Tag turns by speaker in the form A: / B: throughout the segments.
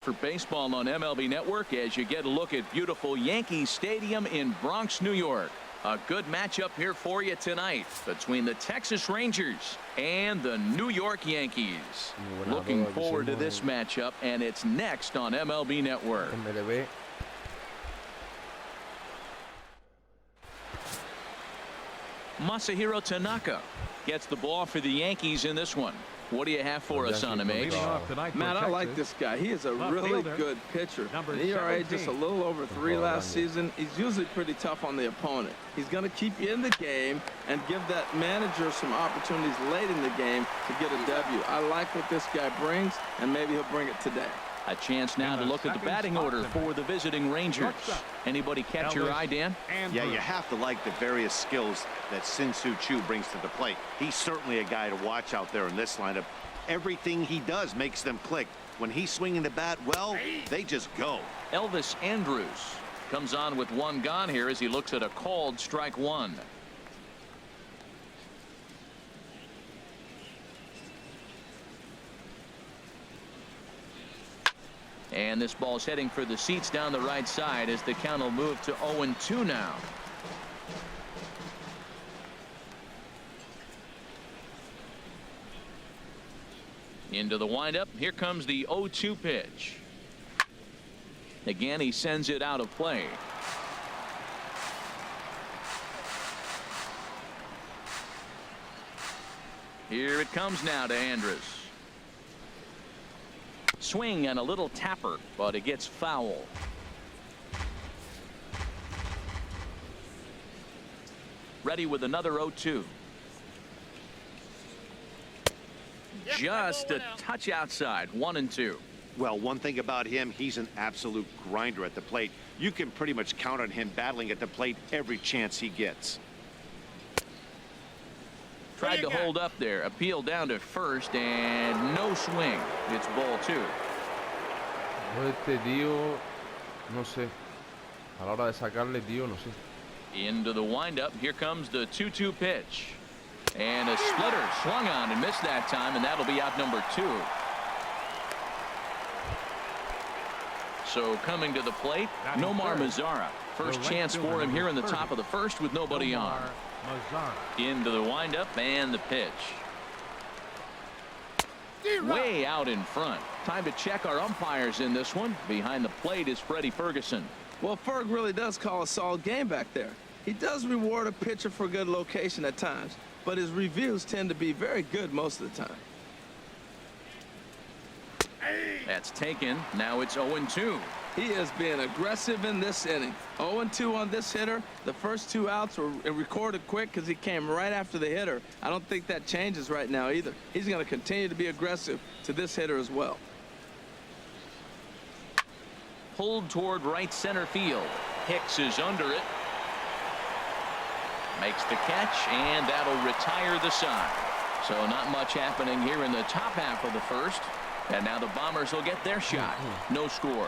A: for baseball on MLB Network as you get a look at beautiful Yankees Stadium in Bronx, New York. A good matchup here for you tonight between the Texas Rangers and the New York Yankees. Looking forward to this matchup, and it's next on MLB Network.
B: MLB.
A: Masahiro Tanaka gets the ball for the Yankees in this one. What do you have for us on him, H?
C: Man, I like this guy. He is a really good pitcher. An ERA just a little over 3 last season. He's usually pretty tough on the opponent. He's going to keep you in the game and give that manager some opportunities late in the game to get a W. I like what this guy brings, and maybe he'll bring it today.
A: A chance now to look at the batting order for the visiting Rangers. Anybody catch your eye, Dan?
D: Yeah, you have to like the various skills that Sin-Soo Choo brings to the plate. He's certainly a guy to watch out there in this lineup. Everything he does makes them click. When he's swinging the bat, well, they just go.
A: Elvis Andrus comes on with one gone here as he looks at a called strike one. And this ball's heading for the seats down the right side as the count will move to 0-2 now. Into the windup. Here comes the 0-2 pitch. Again, he sends it out of play. Here it comes now to Andrus. Swing and a little tapper, but it gets foul. Ready with another 0-2. Just a touch outside. 1-2.
D: Well, one thing about him, he's an absolute grinder at the plate. You can pretty much count on him battling at the plate every chance he gets.
A: Tried to hold up there. Appeal down to first and no swing. It's ball 2.
B: Este tío, no sé. A la hora de sacarle, tío, no sé.
A: Into the windup. Here comes the 2-2 pitch. And a splitter swung on and missed that time, and that'll be out number 2. So coming to the plate, Nomar Mazara. First chance for him here in the top of the first with nobody on. Into the windup and the pitch. Way out in front. Time to check our umpires in this one. Behind the plate is Freddie Ferguson.
C: Well, Ferg really does call a solid game back there. He does reward a pitcher for good location at times, but his reviews tend to be very good most of the time.
A: That's taken. Now it's 0-2.
C: He is being aggressive in this inning. 0-2 on this hitter. The first 2 outs were recorded quick because he came right after the hitter. I don't think that changes right now either. He's going to continue to be aggressive to this hitter as well.
A: Pulled toward right center field. Hicks is under it. Makes the catch, and that'll retire the side. So not much happening here in the top half of the first. And now the Bombers will get their shot. No score.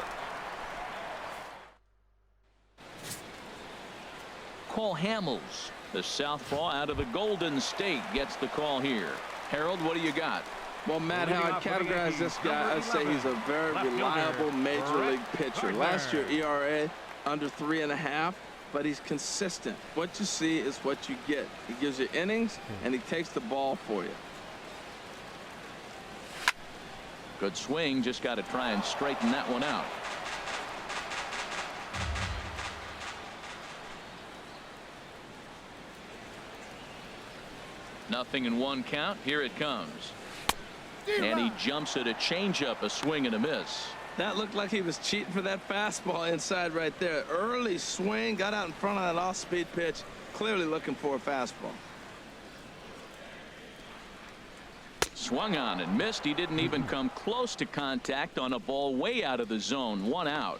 A: Cole Hamels, the southpaw out of the Golden State, gets the call here. Harold, what do you got?
C: Well, Matt, how I'd categorize this guy, I'd say he's a very reliable major league pitcher. Last year, ERA under 3.5, but he's consistent. What you see is what you get. He gives you innings, and he takes the ball for you.
A: Good swing. Just got to try and straighten that one out. Nothing in 1 count. Here it comes. And he jumps at a changeup, a swing and a miss.
C: That looked like he was cheating for that fastball inside right there. Early swing, got out in front of that off-speed pitch, clearly looking for a fastball.
A: Swung on and missed. He didn't even come close to contact on a ball way out of the zone. 1 out.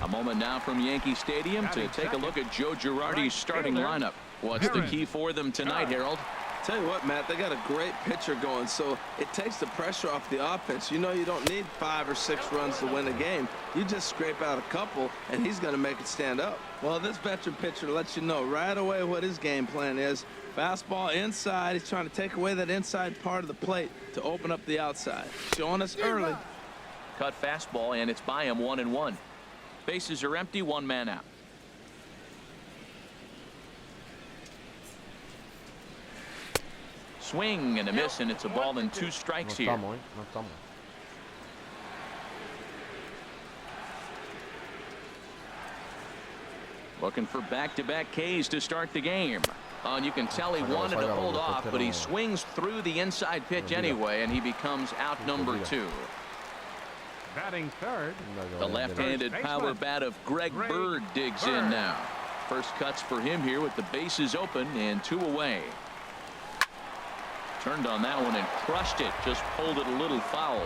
A: A moment now from Yankee Stadium to take a look at Joe Girardi's starting lineup. What's the key for them tonight, Harold?
C: Tell you what, Matt, they got a great pitcher going, so it takes the pressure off the offense. You know you don't need 5 or 6 runs to win a game. You just scrape out a couple, and he's going to make it stand up. Well, this veteran pitcher lets you know right away what his game plan is. Fastball inside. He's trying to take away that inside part of the plate to open up the outside. Showing us early.
A: cut fastball, and it's by him 1-1. Bases are empty, 1 man out. Swing and a miss, and it's a ball and 2 strikes here.
B: No estamos.
A: Looking for back-to-back Ks to start the game. And you can tell he wanted to hold off, but he swings through the inside pitch anyway, and he becomes out number 2.
E: Batting third.
A: The left-handed power bat of Greg Bird digs in now. First cuts for him here with the bases open and 2 away. Turned on that one and crushed it. Just pulled it a little foul.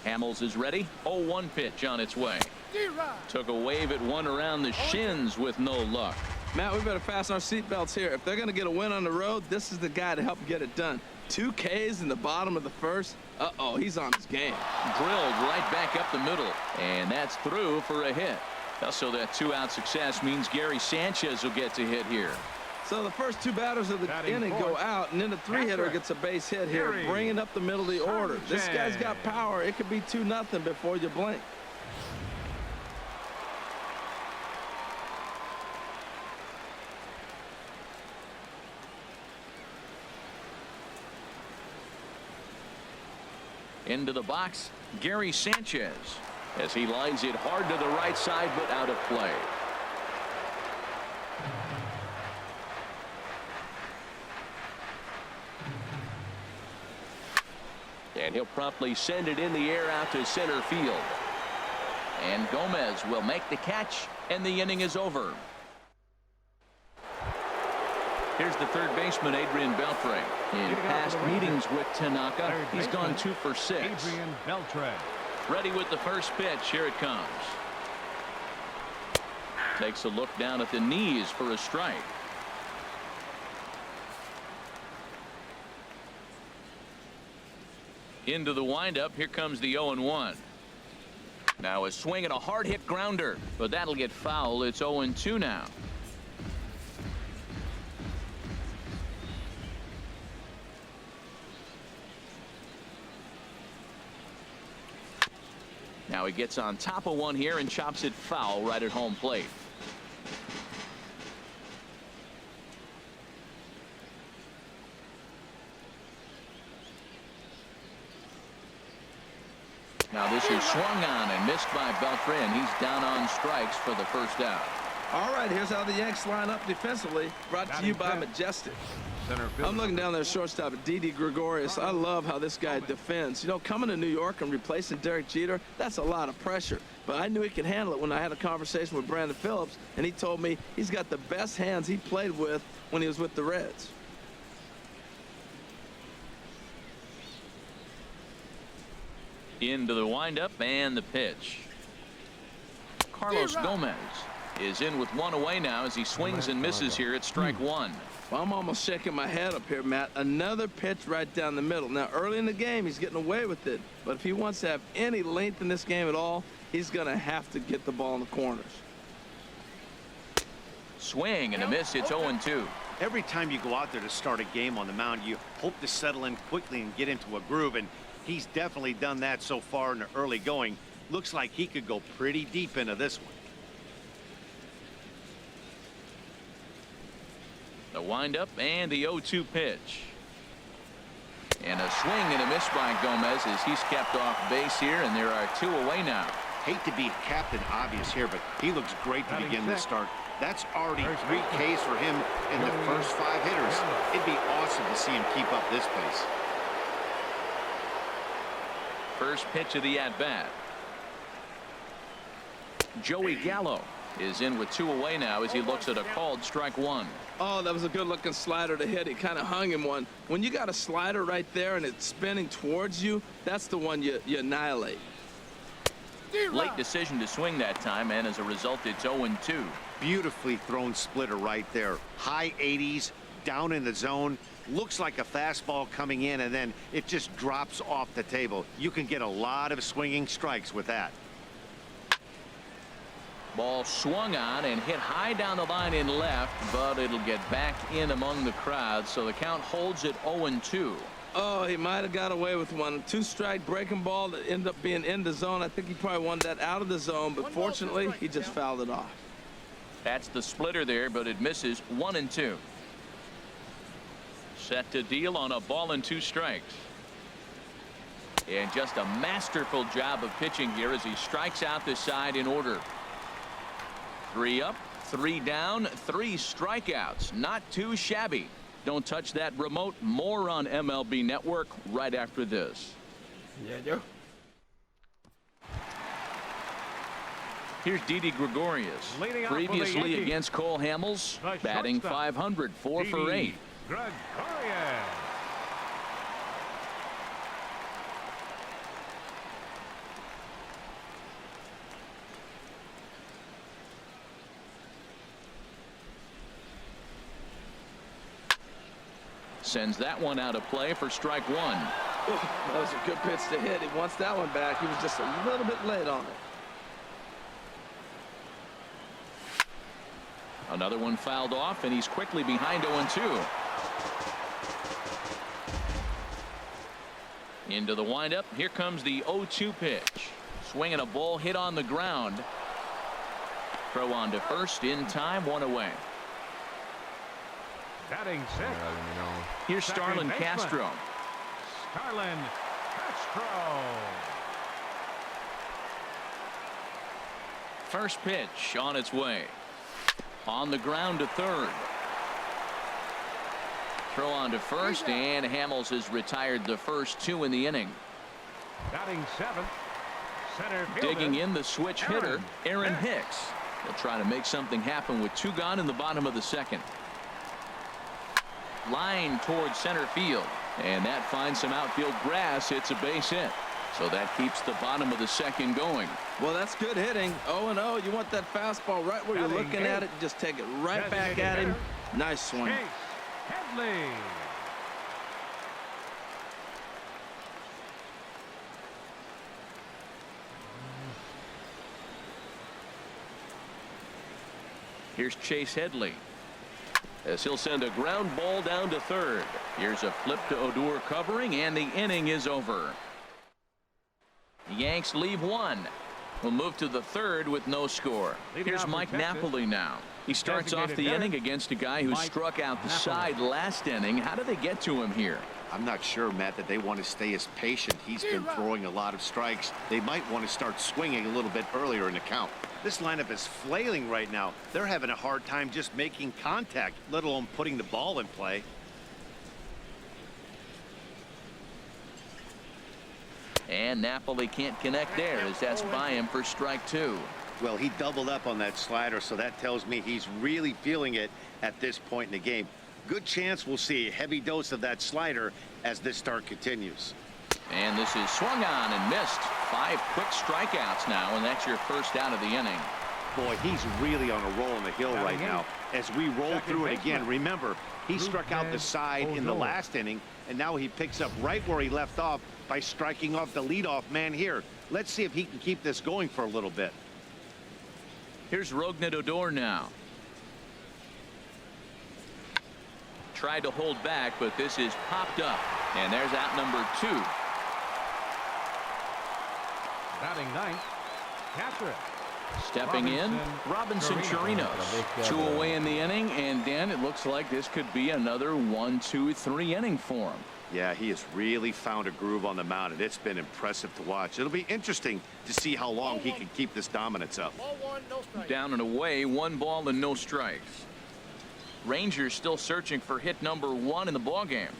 A: Hamels is ready. 0-1 pitch on its way. Took a wave at one around the shins with no luck.
C: Matt, we better fasten our seatbelts here. If they're going to get a win on the road, this is the guy to help get it done. 2 Ks in the bottom of the first. Uh-oh, he's on his game.
A: Drilled right back up the middle, and that's through for a hit. So that 2-out success means Gary Sanchez will get to hit here.
C: So the first 2 batters of the inning go out, and then the 3-hitter gets a base hit here, bringing up the middle of the order. This guy's got power. It could be 2-0 before you blink.
A: Into the box, Gary Sanchez, as he lines it hard to the right side, but out of play. And he'll promptly send it in the air out to center field. And Gomez will make the catch, and the inning is over. Here's the third baseman, Adrian Beltre. In past meetings with Tanaka, he's gone 2 for 6.
E: Adrian Beltre.
A: Ready with the first pitch. Here it comes. Takes a look down at the knees for a strike. Into the windup. Here comes the 0-1. Now a swing and a hard hit grounder, but that'll get foul. It's 0-2 now. Now he gets on top of one here and chops it foul right at home plate. Now this is swung on and missed by Beltre, and he's down on strikes for the first out.
C: All right, here's how the Yanks line up defensively. Brought to you by Majestic. I'm looking down there, shortstop, Didi Gregorius. I love how this guy defends. You know, coming to New York and replacing Derek Jeter, that's a lot of pressure. But I knew he could handle it when I had a conversation with Brandon Phillips, and he told me he's got the best hands he played with when he was with the Reds.
A: Into the windup and the pitch. Carlos Gomez is in with 1 away now as he swings and misses here at strike 1.
C: Well, I'm almost shaking my head up here, Matt. Another pitch right down the middle. Now, early in the game, he's getting away with it. But if he wants to have any length in this game at all, he's going to have to get the ball in the corners.
A: Swing and a miss. It's 0-2.
D: Every time you go out there to start a game on the mound, you hope to settle in quickly and get into a groove, and he's definitely done that so far in the early going. Looks like he could go pretty deep into this one.
A: The windup and the 0-2 pitch. And a swing and a miss by Gomez as he's kept off base here, and there are 2 away now.
D: Hate to be Captain Obvious here, but he looks great to begin this start. That's already 3 Ks for him in the first 5 hitters. It'd be awesome to see him keep up this pace.
A: First pitch of the at-bat. Joey Gallo is in with 2 away now as he looks at a called strike 1.
C: Oh, that was a good-looking slider to hit. He kind of hung him one. When you got a slider right there and it's spinning towards you, that's the one you annihilate.
A: Late decision to swing that time, and as a result, it's 0-2.
D: Beautifully thrown splitter right there. High 80s, down in the zone. Looks like a fastball coming in, and then it just drops off the table. You can get a lot of swinging strikes with that.
A: Ball swung on and hit high down the line in left, but it'll get back in among the crowd, so the count holds at 0-2.
C: Oh, he might have got away with one. 2-strike breaking ball that ended up being in the zone. I think he probably wanted that out of the zone, but fortunately, he just fouled it off.
A: That's the splitter there, but it misses. 1-2. Set to deal on a ball and 2 strikes. And just a masterful job of pitching here as he strikes out the side in order. 3 up, 3 down, 3 strikeouts. Not too shabby. Don't touch that remote. More on MLB Network right after this.
B: Yeah, yo.
A: Here's Didi Gregorius. Previously against Cole Hamels, batting .500, 4 for 8.
E: Gregorius.
A: Sends that one out of play for strike 1.
C: That was a good pitch to hit. He wants that one back. He was just a little bit late on it.
A: Another one fouled off, and he's quickly behind 0-2. Into the windup. Here comes the 0-2 pitch. Swinging a ball hit on the ground. Throw on to first in time, 1 away.
E: Batting 6.
A: Here's Starlin Castro.
E: Starlin Castro.
A: First pitch on its way. On the ground to third. Throw on to first, and Hamels has retired the first 2 in the inning.
E: Batting 7. Center fielder.
A: Digging in the switch hitter, Aaron Hicks. He'll try to make something happen with 2 gone in the bottom of the second. Line towards center field, and that finds some outfield grass. It's a base hit, so that keeps the bottom of the second going.
C: Well, that's good hitting. 0-0. You want that fastball right where you're looking at it. Just take it right back at him. Nice swing.
E: Headley.
A: Here's Chase Headley, as he'll send a ground ball down to third. Here's a flip to Odor covering, and the inning is over. The Yanks leave 1. We'll move to the third with no score. Here's Mike Napoli now. He starts off the inning against a guy who struck out the side last inning. How do they get to him here?
D: I'm not sure, Matt, that they want to stay as patient. He's been throwing a lot of strikes. They might want to start swinging a little bit earlier in the count. This lineup is flailing right now. They're having a hard time just making contact, let alone putting the ball in play.
A: And Napoli can't connect there, as that's by him for strike 2.
D: Well, he doubled up on that slider, so that tells me he's really feeling it at this point in the game. Good chance we'll see a heavy dose of that slider as this start continues.
A: And this is swung on and missed. 5 quick strikeouts now, and that's your first out of the inning.
D: Boy, he's really on a roll on the hill right now. As we roll through it again, remember, he struck out the side in the last inning, and now he picks up right where he left off by striking off the leadoff man here. Let's see if he can keep this going for a little bit.
A: Here's Rougned Odor now. Tried to hold back, but this is popped up, and there's out number 2.
E: Batting 9th, Catcher.
A: Stepping in, Robinson Chirinos. 2 away in the inning, and Dan, it looks like this could be another 1, 2, 3 inning for him.
D: Yeah, he has really found a groove on the mound, and it's been impressive to watch. It'll be interesting to see how long he can keep this dominance up.
A: Down and away, 1 ball and no strikes. Rangers still searching for hit number 1 in the ballgame.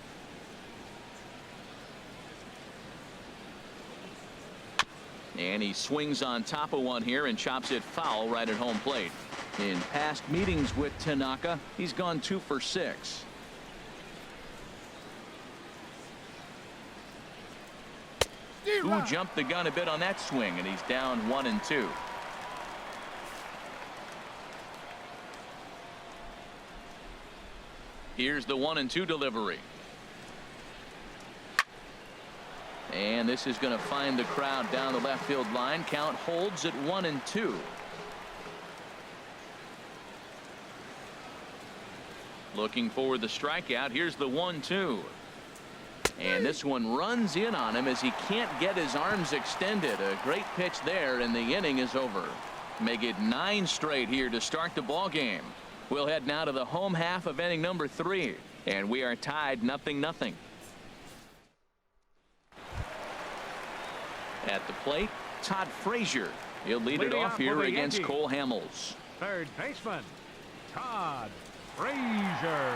A: And he swings on top of one here and chops it foul right at home plate. In past meetings with Tanaka, he's gone 2 for 6. Who jumped the gun a bit on that swing, and he's down 1-2. Here's the 1-2 delivery. And this is going to find the crowd down the left field line. Count holds at 1-2. Looking for the strikeout. Here's the 1-2. And this one runs in on him as he can't get his arms extended. A great pitch there, and the inning is over. Make it 9 straight here to start the ball game. We'll head now to the home half of inning number 3, and we are tied 0-0. At the plate, Todd Frazier. He'll lead it off here against Cole Hamels.
E: Third baseman, Todd Frazier.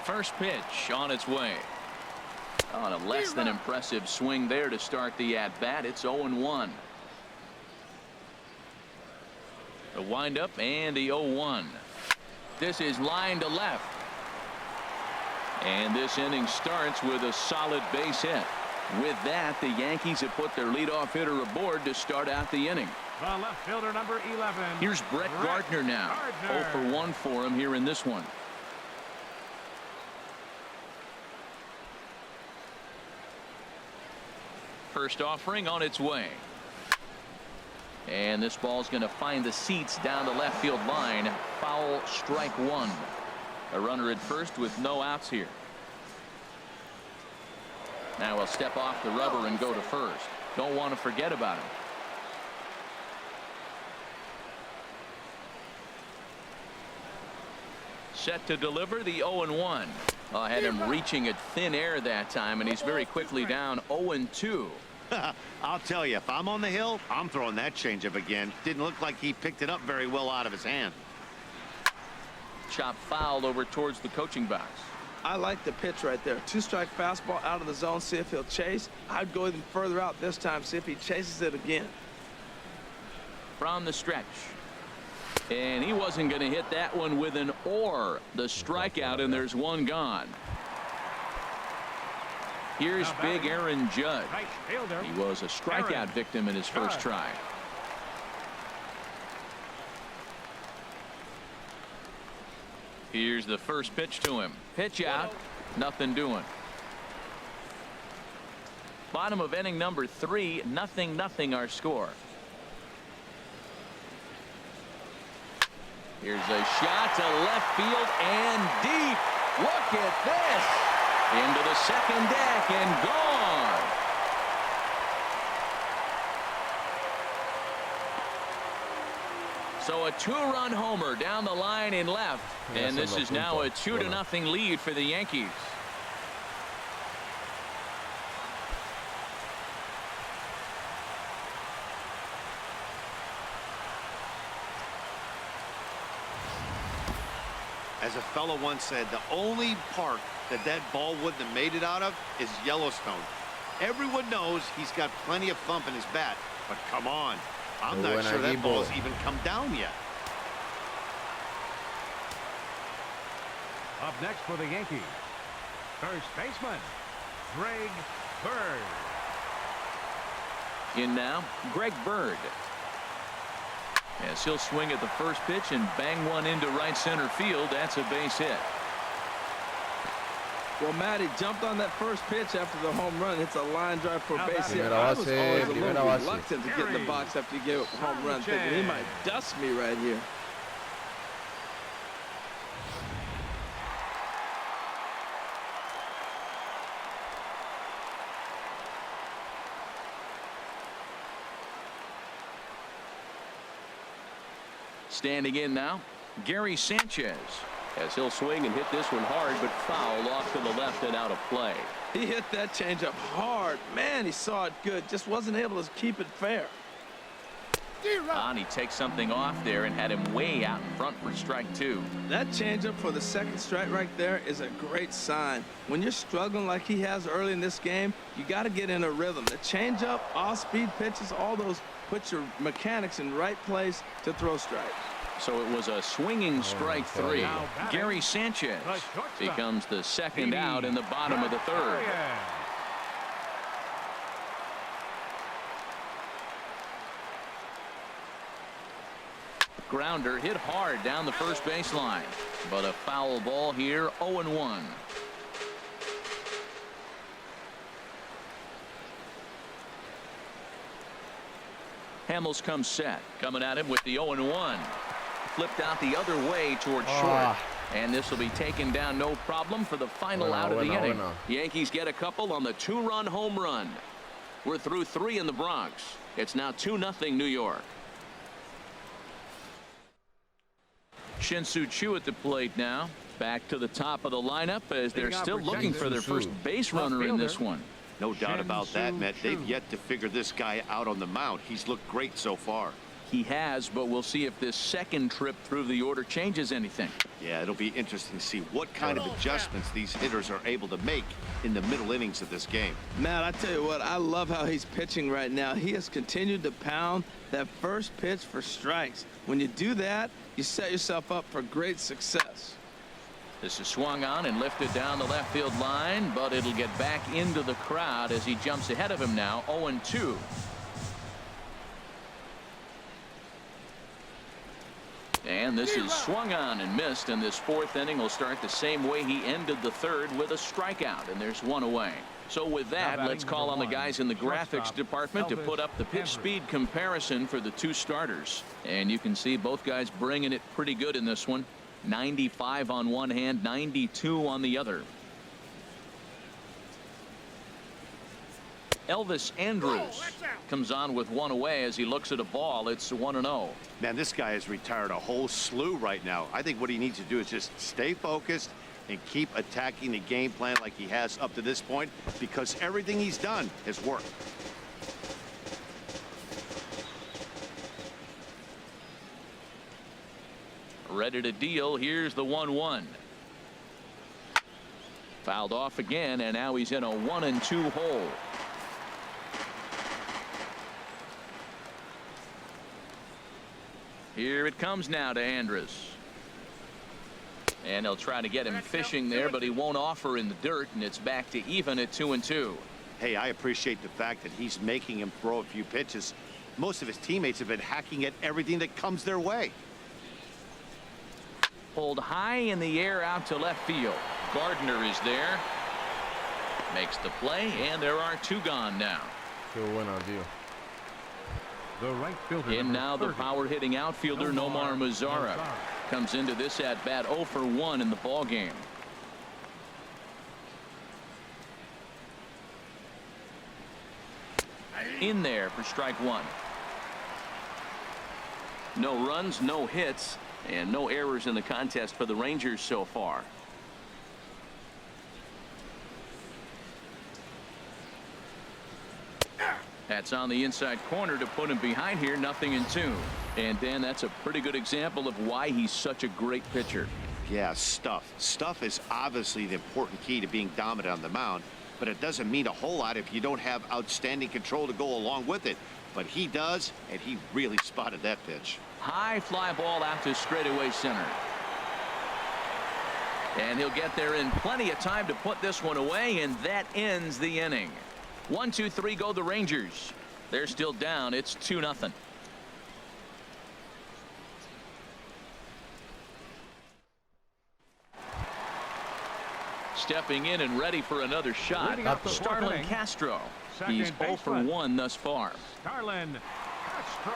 A: First pitch on its way. On a less than impressive swing there to start the at-bat. It's 0-1. The windup and the 0-1. This is line to left. And this inning starts with a solid base hit. With that, the Yankees have put their leadoff hitter aboard to start out the inning.
E: The left fielder, number 11.
A: Here's Brett Gardner now. 0 for 1 for him here in this one. First offering on its way. And this ball's going to find the seats down the left field line. Foul, strike 1. A runner at first with no outs here. Now he'll step off the rubber and go to first. Don't want to forget about him. Set to deliver the 0-1. Had him reaching at thin air that time, and he's very quickly down 0-2.
D: I'll tell you, if I'm on the hill, I'm throwing that changeup again. Didn't look like he picked it up very well out of his hand.
A: Chop fouled over towards the coaching box.
C: I like the pitch right there. 2-strike fastball out of the zone. See if he'll chase. I'd go even further out this time. See if he chases it again.
A: From the stretch. And he wasn't going to hit that one with an or. The strikeout, and there's one gone. Here's big Aaron Judd. He was a strikeout victim in his first try. Here's the first pitch to him. Pitch out. Nothing doing. Bottom of inning number 3. 0-0 our score. Here's a shot to left field and deep. Look at this. Into the second deck and gone. So a 2-run homer down the line in left. And this is now a 2-0 lead for the Yankees.
D: As a fellow once said, the only park that ball wouldn't have made it out of is Yellowstone. Everyone knows he's got plenty of thump in his bat, but come on, I'm not sure that ball's even come down yet.
E: Up next for the Yankees, first baseman, Greg Bird.
A: In now, Greg Bird. Yes, he'll swing at the first pitch and bang one into right center field. That's a base hit.
C: Well, Matt, he jumped on that first pitch after the home run. It's a line drive for a base hit. I was always a little reluctant to get in the box after you gave up a home run, thinking he might dust me right here.
A: Standing in now, Gary Sanchez. As he'll swing and hit this one hard, but foul off to the left and out of play.
C: He hit that changeup hard. Man, he saw it good. Just wasn't able to keep it fair.
A: And he takes something off there and had him way out in front for strike 2.
C: That changeup for the second strike right there is a great sign. When you're struggling like he has early in this game, you got to get in a rhythm. The changeup, off-speed pitches, all those put your mechanics in right place to throw strikes.
A: So it was a swinging strike 3. Gary Sanchez becomes the second out in the bottom of the third. Grounder hit hard down the first baseline, but a foul ball here. 0-1. Hamels comes set, coming at him with the 0-1. flipped out the other way towards short. And this will be taken down no problem for the final out of the inning. Yankees get a couple on the 2-run home run. We're through 3 in the Bronx. It's now 2-0 New York. Shin-Soo Choo at the plate now. Back to the top of the lineup as they're still looking for their first base runner in this one.
D: No doubt about that, Matt. They've yet to figure this guy out on the mound. He's looked great so far.
A: He has, but we'll see if this second trip through the order changes anything.
D: Yeah, it'll be interesting to see what kind of adjustments these hitters are able to make in the middle innings of this game.
C: Matt, I tell you what, I love how he's pitching right now. He has continued to pound that first pitch for strikes. When you do that, you set yourself up for great success.
A: This is swung on and lifted down the left field line, but it'll get back into the crowd as he jumps ahead of him now, 0-2. And this is swung on and missed, and this 4th inning will start the same way he ended the 3rd with a strikeout, and there's 1 away. So with that, let's call on the guys in the graphics department to put up the pitch speed comparison for the 2 starters. And you can see both guys bringing it pretty good in this one. 95 on one hand, 92 on the other. Elvis Andrus comes on with 1 away as he looks at a ball. It's 1-0.
D: Man, this guy has retired a whole slew right now. I think what he needs to do is just stay focused and keep attacking the game plan like he has up to this point, because everything he's done has worked.
A: Ready to deal. Here's the 1-1. Fouled off again, and now he's in a 1-2 hole. Here it comes now to Andrus. And he'll try to get him fishing there, but he won't offer in the dirt, and it's back to even at 2-2.
D: Hey, I appreciate the fact that he's making him throw a few pitches. Most of his teammates have been hacking at everything that comes their way.
A: Pulled high in the air out to left field. Gardner is there. Makes the play, and there are 2 gone now.
B: Qué buena, tío.
E: The right fielder.
A: In now the power hitting outfielder Nomar Mazara comes into this at bat 0 for 1 in the ball game. In there for strike 1. No runs, no hits, and no errors in the contest for the Rangers so far. That's on the inside corner to put him behind here. 0-2. And Dan, that's a pretty good example of why he's such a great pitcher.
D: Yeah, stuff is obviously the important key to being dominant on the mound, but it doesn't mean a whole lot if you don't have outstanding control to go along with it. But he does, and he really spotted that pitch.
A: High fly ball out to straightaway center. And he'll get there in plenty of time to put this one away, and that ends the inning. 1-2-3 go the Rangers. They're still down. It's 2-0. Stepping in and ready for another shot, Starlin Castro. He's 0 for 1 thus far.
E: Starlin Castro.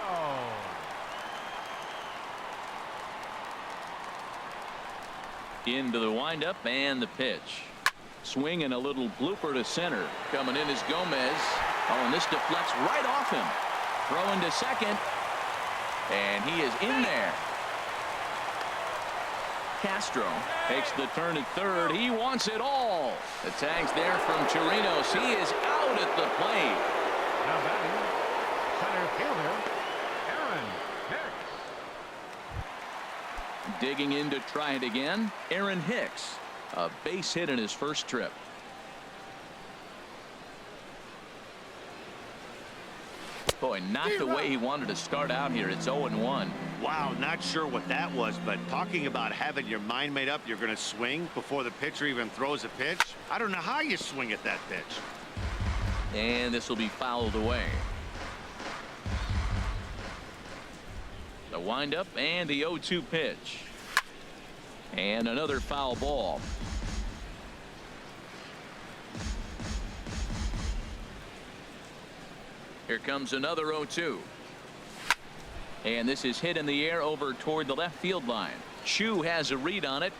A: Into the windup and the pitch. Swing and a little blooper to center. Coming in is Gomez. Oh, and this deflects right off him. Throwing to second. And he is in there. Castro takes the turn at third. He wants it all. The tag's there from Chirinos. He is out at the plate.
E: Now batting, center fielder, Aaron Hicks.
A: Digging in to try it again, Aaron Hicks. A base hit in his first trip. Boy, not the way he wanted to start out here. It's 0-1.
D: Wow, not sure what that was, but talking about having your mind made up you're going to swing before the pitcher even throws a pitch. I don't know how you swing at that pitch.
A: And this will be fouled away. The windup and the 0-2 pitch. And another foul ball. Here comes another 0-2. And this is hit in the air over toward the left field line. Chu has a read on it.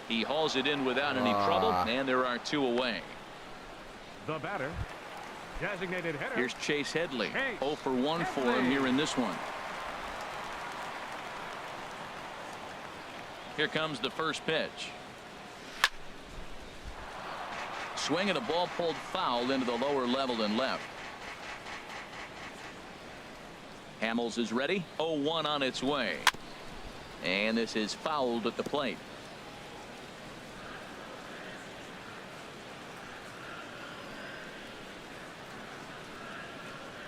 A: He hauls it in without any trouble, and there are 2 away.
E: The batter, designated hitter.
A: Here's Chase Headley. 0 for 1 for him here in this one. Here comes the first pitch. Swinging a ball pulled foul into the lower level and left. Hamels is ready. 0-1 on its way. And this is fouled at the plate.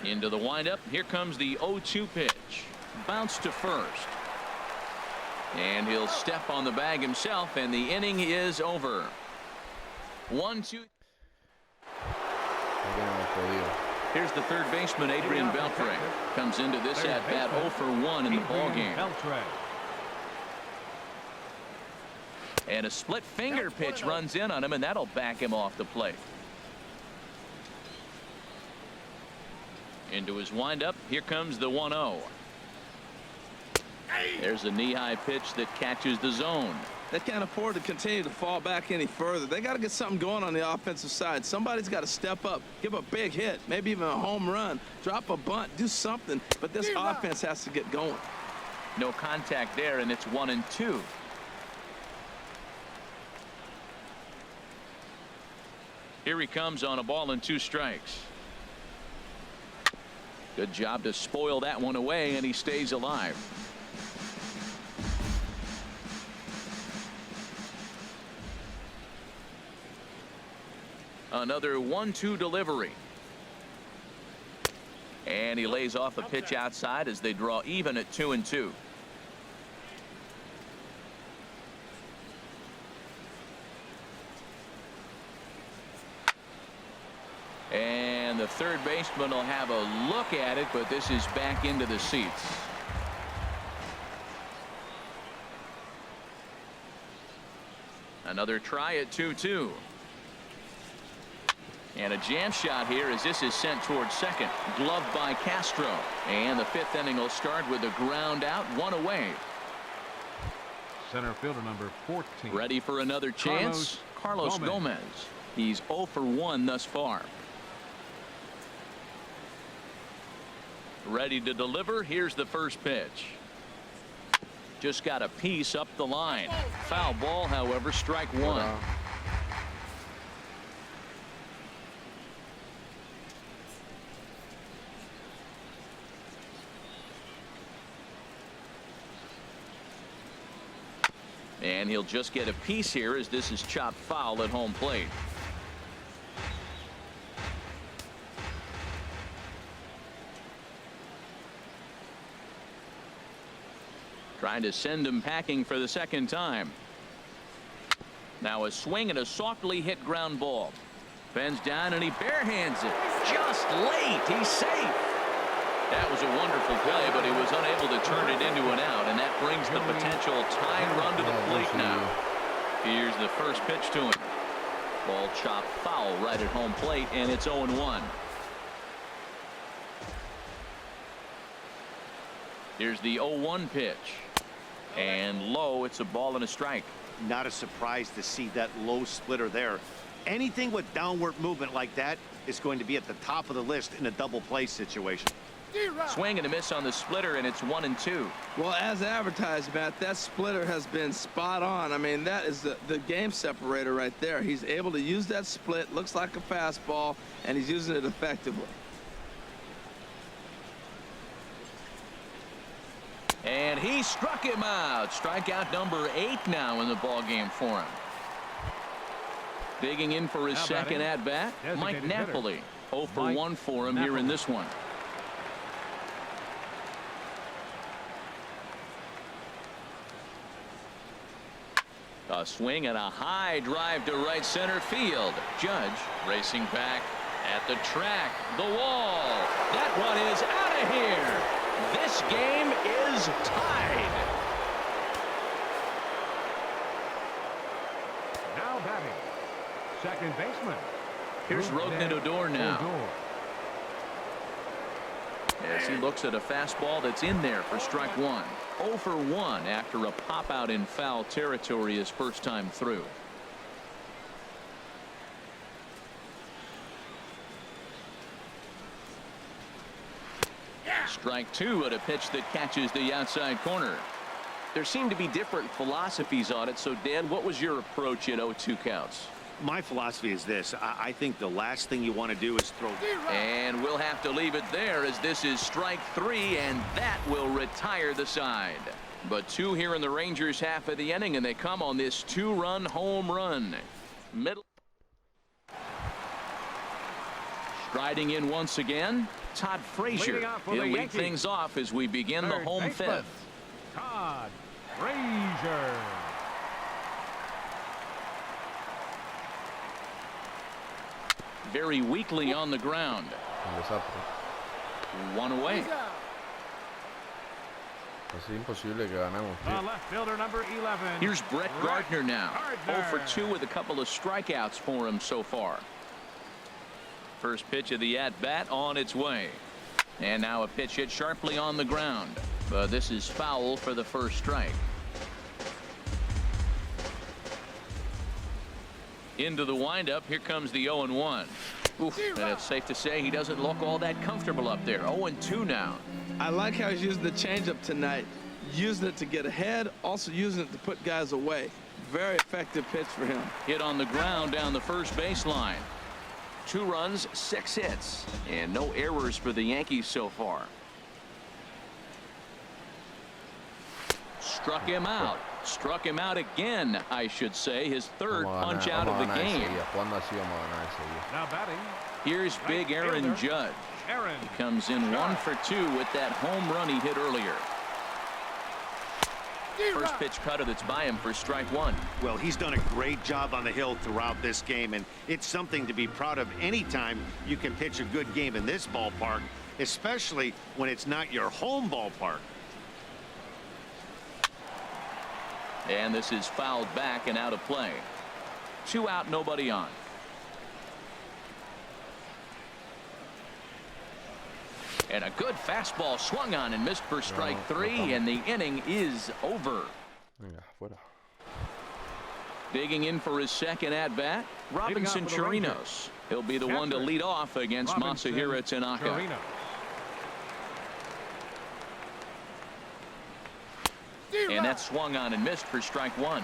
A: Into the windup. Here comes the 0-2 pitch. Bounce to first. And he'll step on the bag himself, and the inning is over. 1-2. Here's the third baseman, Adrian Beltre. Comes into this at bat 0 for 1 in the ball game. And a split finger pitch runs in on him, and that'll back him off the plate. Into his windup. Here comes the 1-0. There's a knee-high pitch that catches the zone.
C: They can't afford to continue to fall back any further. They got to get something going on the offensive side. Somebody's got to step up, give a big hit, maybe even a home run, drop a bunt, do something. But this offense has to get going.
A: No contact there, and it's 1-2. Here he comes on a ball and 2 strikes. Good job to spoil that one away, and he stays alive. Another 1-2 delivery. And he lays off a pitch outside as they draw even at 2-2. And the third baseman will have a look at it, but this is back into the seats. Another try at 2-2. And a jam shot here as this is sent towards second. Gloved by Castro. And the 5th inning will start with a ground out, 1 away.
E: Center fielder number 14.
A: Ready for another chance. Carlos Gomez. He's 0 for 1 thus far. Ready to deliver. Here's the first pitch. Just got a piece up the line. Foul ball, however, strike 1. And he'll just get a piece here as this is chopped foul at home plate. Trying to send him packing for the second time. Now a swing and a softly hit ground ball. Bends down and he barehands it. Just late. He's safe. That was a wonderful play, but he was unable to turn it into an out, and that brings the potential tying run to the plate now. Here's the first pitch to him. Ball chopped foul right at home plate, and it's 0-1. Here's the 0-1 pitch. And low, it's a ball and a strike.
D: Not a surprise to see that low splitter there. Anything with downward movement like that is going to be at the top of the list in a double play situation.
A: Swing and a miss on the splitter, and it's 1-2.
C: Well, as advertised, Matt, that splitter has been spot on. I mean, that is the game separator right there. He's able to use that split, looks like a fastball, and he's using it effectively.
A: And he struck him out. Strikeout number 8 now in the ball game for him. Digging in for his second at bat, Mike Napoli. 0 for 1 for him here in this one. A swing and a high drive to right center field. Judge racing back at the track. The wall. That one is out of here. This game is tied.
E: Now batting, second baseman.
A: Here's Rougned Odor now. as he looks at a fastball that's in there for strike one. 0 for 1 after a pop out in foul territory his first time through. Strike two at a pitch that catches the outside corner.
F: There seem to be different philosophies on it. So, Dan, what was your approach at 0-2 counts?
D: My philosophy is this. I think the last thing you want to do is throw.
A: And we'll have to leave it there as this is strike three, and that will retire the side. But two here in the Rangers half of the inning, and they come on this two-run home run. Middle. Striding in once again, Todd Frazier. He'll lead things off as we begin the home fifth.
E: Todd Frazier.
A: Very weakly on the ground. One away.
E: Left fielder number 11.
A: Here's Brett Gardner now. 0 for 2 with a couple of strikeouts for him so far. First pitch of the at-bat on its way. And now a pitch hit sharply on the ground. But this is foul for the first strike. Into the windup. Here comes the 0-1. Oof, and it's safe to say he doesn't look all that comfortable up there. 0-2 now.
C: I like how he's using the changeup tonight. Using it to get ahead, also using it to put guys away. Very effective pitch for him.
A: Hit on the ground down the first baseline. 2 runs, 6 hits, and no errors for the Yankees so far. Struck him out. Struck him out again, I should say. His third punch out of the game.
E: Now batting.
A: Here's big Aaron Judd. He comes in 1 for 2 with that home run he hit earlier. First pitch cutter that's by him for strike one.
D: Well, he's done a great job on the hill throughout this game, and it's something to be proud of anytime you can pitch a good game in this ballpark, especially when it's not your home ballpark.
A: And this is fouled back and out of play. 2 out, nobody on. And a good fastball swung on and missed for strike 3, and the inning is over. Digging in for his second at-bat, Robinson Chirinos. He'll be the one to lead off against Masahiro Tanaka. And that swung on and missed for strike 1.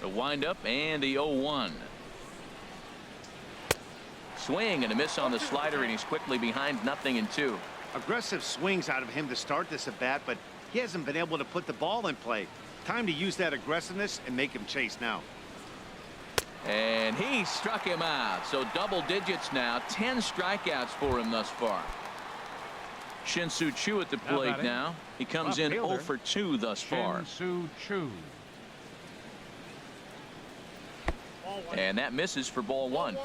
A: The windup and the 0-1. Swing and a miss on the slider, and he's quickly behind 0-2.
D: Aggressive swings out of him to start this at bat, but he hasn't been able to put the ball in play. Time to use that aggressiveness and make him chase now.
A: And he struck him out. So double digits now. 10 strikeouts for him thus far. Shin-Soo Choo at the plate now. He comes in 0 for 2 thus far.
E: Shin-Soo Choo.
A: And that misses for ball 1.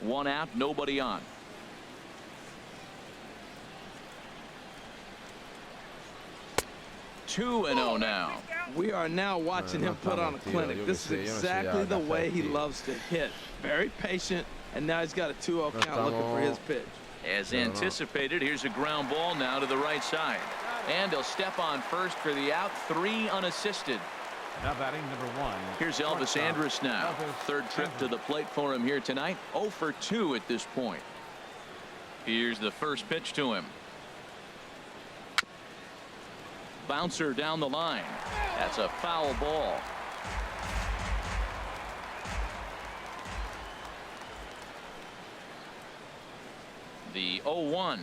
A: 1 out, nobody on. Two and 0 now.
C: We are now watching him put on a clinic. This is exactly the way he loves to hit. Very patient, and now he's got a 2-0 count looking for his pitch.
A: As anticipated, here's a ground ball now to the right side. And he'll step on first for the out. 3 unassisted.
E: Now batting number 1.
A: Here's Elvis Andrus now. Third trip to the plate for him here tonight. 0 for 2 at this point. Here's the first pitch to him. Bouncer down the line. That's a foul ball. The 0-1.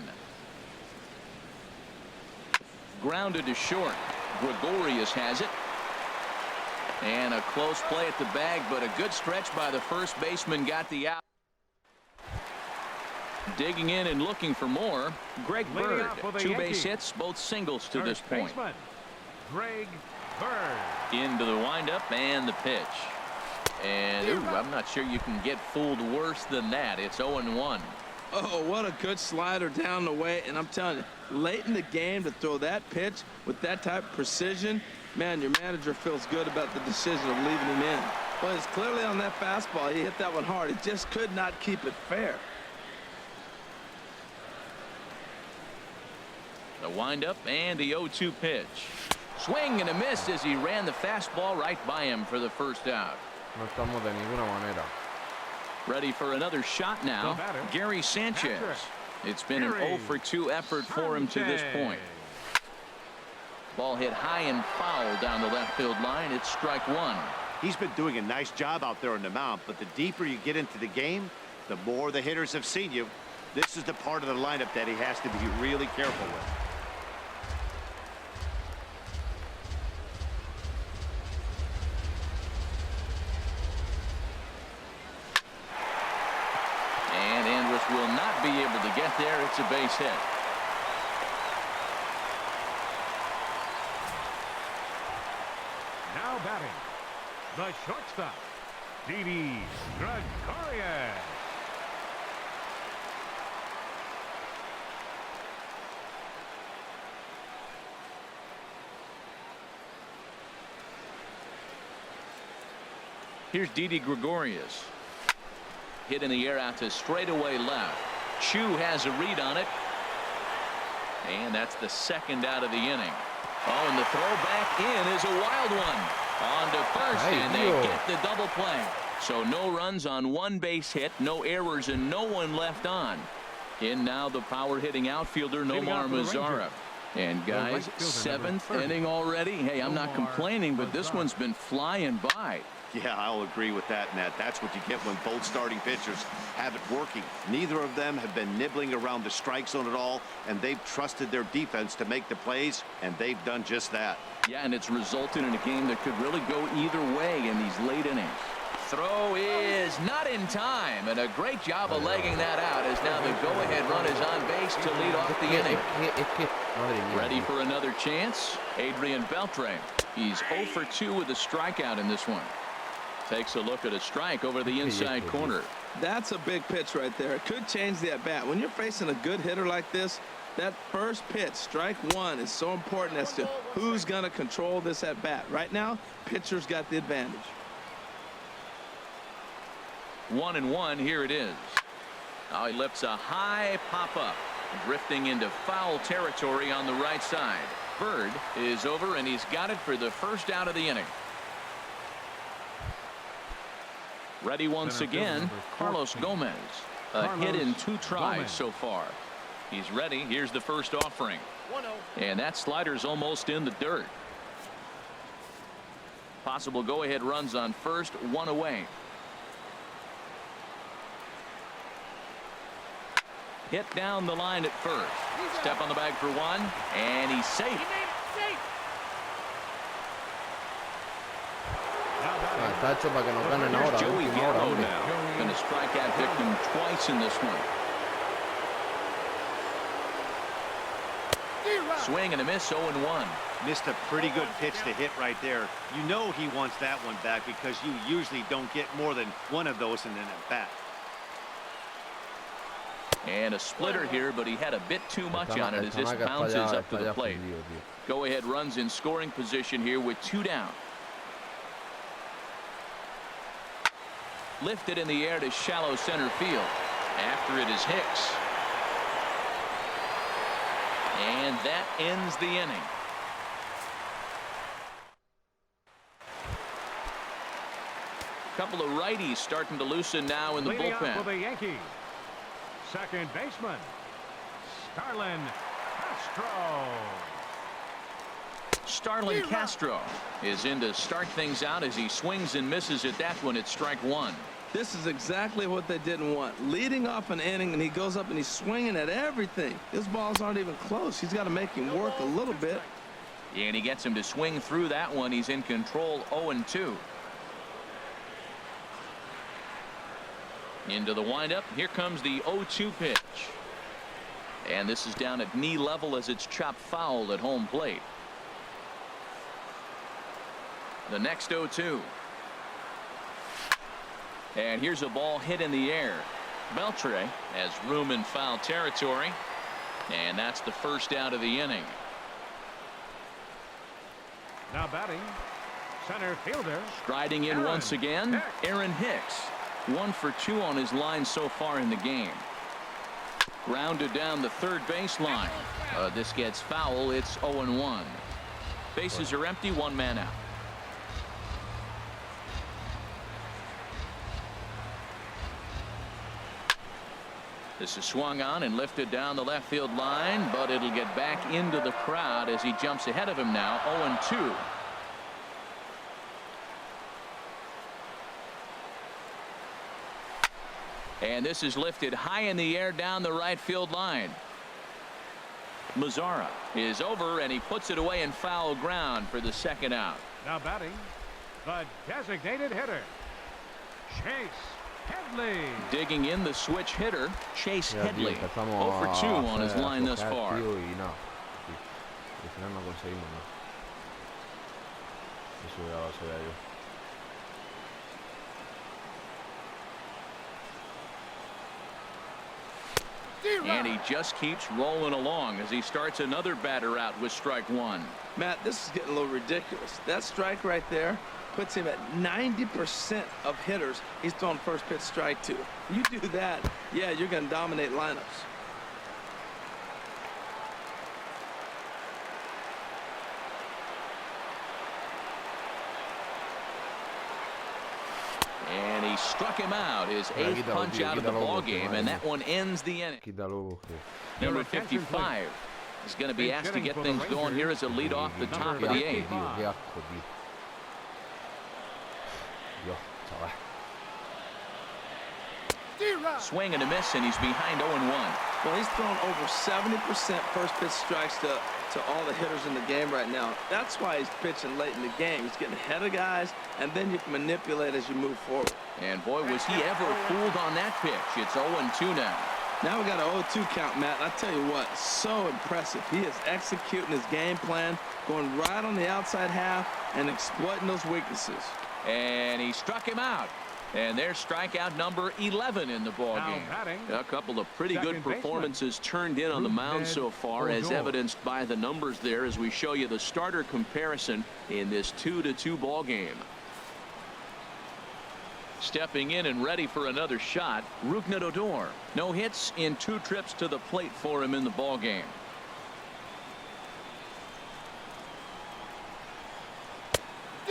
A: Grounded to short. Gregorius has it. And a close play at the bag, but a good stretch by the first baseman got the out. Digging in and looking for more, Greg Bird. 2 base hits, both singles to this point.
E: Greg Bird.
A: Into the windup and the pitch. And ooh, I'm not sure you can get fooled worse than that. It's 0-1.
C: Oh, what a good slider down the way. And I'm telling you, late in the game to throw that pitch with that type of precision, man, your manager feels good about the decision of leaving him in. Well, it's clearly on that fastball. He hit that one hard. He just could not keep it fair.
A: The windup and the 0-2 pitch. Swing and a miss as he ran the fastball right by him for the first out.
B: No estamos de ninguna manera.
A: Ready for another shot now. Gary Sanchez. It's been an 0-for-2 effort for him to this point. Ball hit high and foul down the left field line. It's strike one.
D: He's been doing a nice job out there on the mound, but the deeper you get into the game, the more the hitters have seen you. This is the part of the lineup that he has to be really careful with.
A: And Andrus will not be able to get there. It's a base hit.
E: Now batting, the shortstop, Didi Gregorius.
A: Here's Didi Gregorius. Hit in the air out to straightaway left. Chu has a read on it. And that's the second out of the inning. Oh, and the throw back in is a wild one. On to first, and they get the double play. So no runs on one base hit, no errors, and no one left on. In now the power hitting outfielder Nomar Mazara. And guys, seventh inning already. Hey, I'm not complaining, but this one's been flying by.
D: Yeah, I'll agree with that, Nat. That's what you get when both starting pitchers have it working. Neither of them have been nibbling around the strike zone at all, and they've trusted their defense to make the plays, and they've done just that.
A: Yeah, and it's resulted in a game that could really go either way in these late innings. Throw is not in time, and a great job of legging that out as now the go-ahead run is on base to lead off the inning. Ready for another chance? Adrian Beltre. He's 0-for-2 with a strikeout in this one. Takes a look at a strike over the inside corner.
C: That's a big pitch right there. It could change the at-bat. When you're facing a good hitter like this, that first pitch, strike one, is so important as to who's going to control this at-bat. Right now, pitcher's got the advantage.
A: 1-1, here it is. Now he lifts a high pop-up, drifting into foul territory on the right side. Bird is over, and he's got it for the first out of the inning. Ready once again, Carlos Gomez. A hit in 2 tries so far. He's ready. Here's the first offering. And that slider's almost in the dirt. Possible go-ahead runs on first, 1 away. Hit down the line at first. Step on the bag for 1, and he's safe.
B: Tacho, para que nos ganen ahora.
A: Joey Gallo now. Going to strike out victim twice in this one. Swing and a miss, 0-1.
D: Missed a pretty good pitch to hit right there. You know he wants that one back because you usually don't get more than one of those in an at-bat.
A: And a splitter here, but he had a bit too much on it as this bounces up to the plate. Go-ahead runs in scoring position here with 2 down. Lifted in the air to shallow center field. After it is Hicks. And that ends the inning. Couple of righties starting to loosen now in the bullpen.
E: For the Yankees, second baseman, Starlin Castro.
A: Starlin Castro is in to start things out as he swings and misses at that one. It's strike 1.
C: This is exactly what they didn't want. Leading off an inning, and he goes up and he's swinging at everything. His balls aren't even close. He's got to make him work a little bit.
A: And he gets him to swing through that one. He's in control, 0-2. Into the windup. Here comes the 0-2 pitch. And this is down at knee level as it's chopped foul at home plate. The next 0-2. And here's a ball hit in the air. Beltre has room in foul territory. And that's the first out of the inning.
E: Now batting, center fielder.
A: Striding in once again, Aaron Hicks. 1 for 2 on his line so far in the game. Grounded down the third baseline. This gets foul. It's 0-1. Bases are empty. 1 man out. This is swung on and lifted down the left field line, but it'll get back into the crowd as he jumps ahead of him now. 0-2. And this is lifted high in the air down the right field line. Mazara is over, and he puts it away in foul ground for the second out.
E: Now batting, the designated hitter, Chase Headley.
A: Digging in the switch hitter, Chase Headley. 0 for 2 on his line thus far. And he just keeps rolling along as he starts another batter out with strike 1.
C: Matt, this is getting a little ridiculous. That strike right there puts him at 90% of hitters he's throwing first pitch strike to. You do that, yeah, you're going to dominate lineups.
A: And he struck him out, his 8th punch out of the ball game, and that one ends the inning. Number 55 is going to be asked to get things going here as a lead off the top of the 8th. Swing and a miss, and he's behind 0-1.
C: Well, he's thrown over 70% first pitch strikes to all the hitters in the game right now. That's why he's pitching late in the game. He's getting ahead of guys, and then you can manipulate as you move forward.
A: And boy, was he ever fooled on that pitch. It's 0-2 now.
C: Now we got an 0-2 count, Matt. I tell you what, so impressive. He is executing his game plan, going right on the outside half and exploiting those weaknesses.
A: And he struck him out. And there's strikeout number 11 in the ballgame. A couple of pretty good performances turned in on the mound so far, as evidenced by the numbers there as we show you the starter comparison in this 2-2 ballgame. Stepping in and ready for another shot, Rougned Odor. No hits in 2 trips to the plate for him in the ballgame.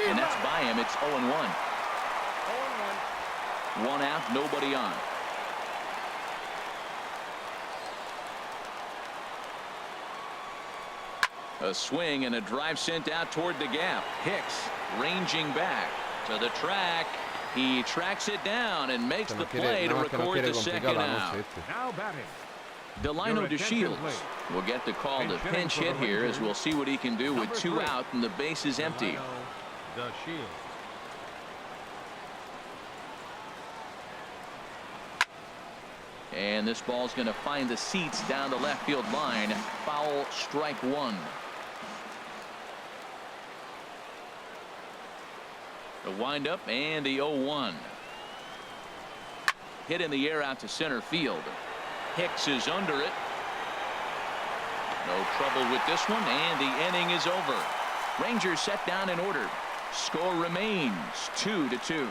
A: And that's by him. It's 0-1. 1 out, nobody on. A swing and a drive sent out toward the gap. Hicks ranging back to the track. He tracks it down and makes the play to record the second out.
E: Now batting,
A: Delino DeShields will get the call to pinch hit here, as we'll see what he can do with 2 out and the base is empty.
E: DeShields.
A: And this ball's going to find the seats down the left field line. Foul, strike 1. The windup and the 0-1. Hit in the air out to center field. Hicks is under it. No trouble with this one, and the inning is over. Rangers set down in order. Score remains 2-2.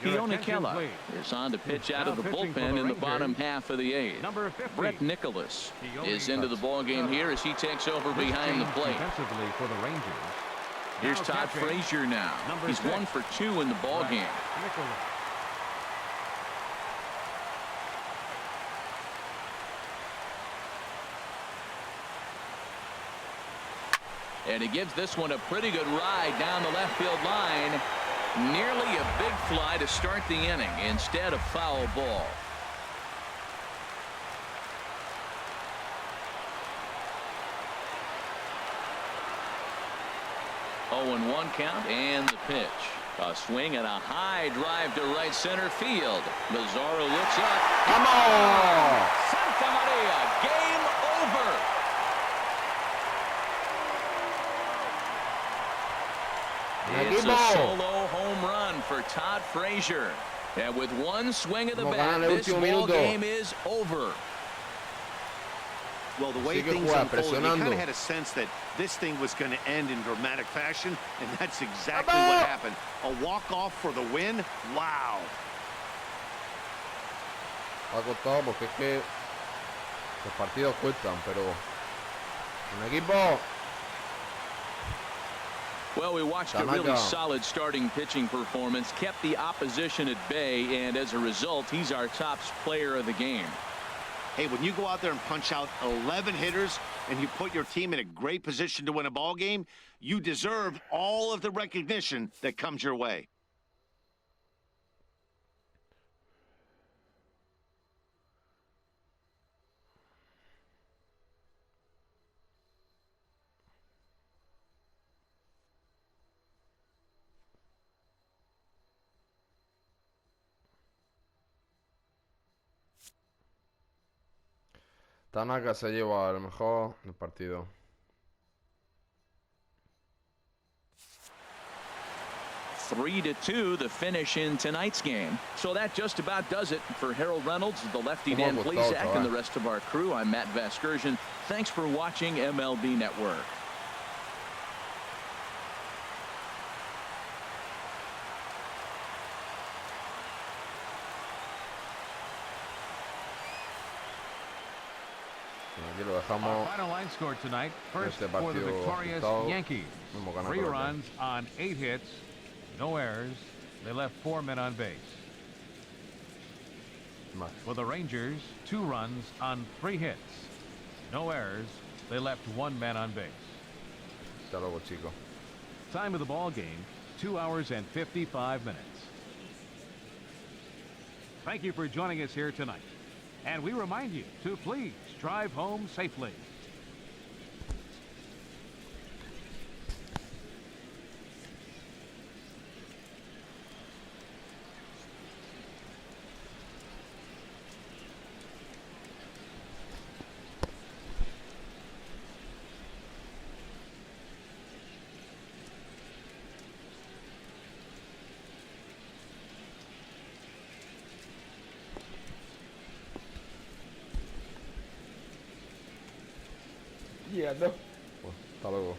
A: Keone Kela is on to pitch out of the bullpen in the bottom half of the 8th. Brett Nicholas is into the ballgame here as he takes over behind the plate. Here's Todd Frazier now. He's 1 for 2 in the ballgame. And he gives this one a pretty good ride down the left field line. Nearly a big fly to start the inning instead of foul ball. Oh, and 1 count and the pitch. A swing and a high drive to right center field. Mazara looks up.
B: Come on!
A: Santa Maria, game over. It's a solo home run for Todd Frazier. And with 1 swing of the bat, this ball game is over.
D: Well, the way
B: Sigue
D: things
B: jugando,
D: unfolded, you
B: presionando.
D: kind of had a sense that this thing was going to end in dramatic fashion, and that's exactly what happened. A walk-off for the win. Wow.
B: Ha costado porque es que los partidos cuestan, pero un equipo.
A: Well, we watched a really solid starting pitching performance, kept the opposition at bay, and as a result, he's our top player of the game.
D: Hey, when you go out there and punch out 11 hitters and you put your team in a great position to win a ball game, you deserve all of the recognition that comes your way.
B: Tanaka se lleva el mejor del partido.
A: 3-2 the finish in tonight's game. So that just about does it for Harold Reynolds, the lefty Dan Plesac, and the rest of our crew. I'm Matt Vasgersian. Thanks for watching MLB Network.
B: Aquí lo dejamos.
E: Our final line score tonight. First
B: Este
E: for the
B: partido
E: victorious
B: disputado.
E: Yankees.
B: Hemos ganado
E: 3
B: con el
E: runs on 8 hits, no errors. They left 4 men on base.
B: Más.
E: For the Rangers, 2 runs on 3 hits, no errors. They left 1 man on base.
B: Hasta luego, chicos.
E: Time of the ball game, 2 hours and 55 minutes. Thank you for joining us here tonight. And we remind you to please drive home safely.
B: Yeah, no. Well, hasta luego.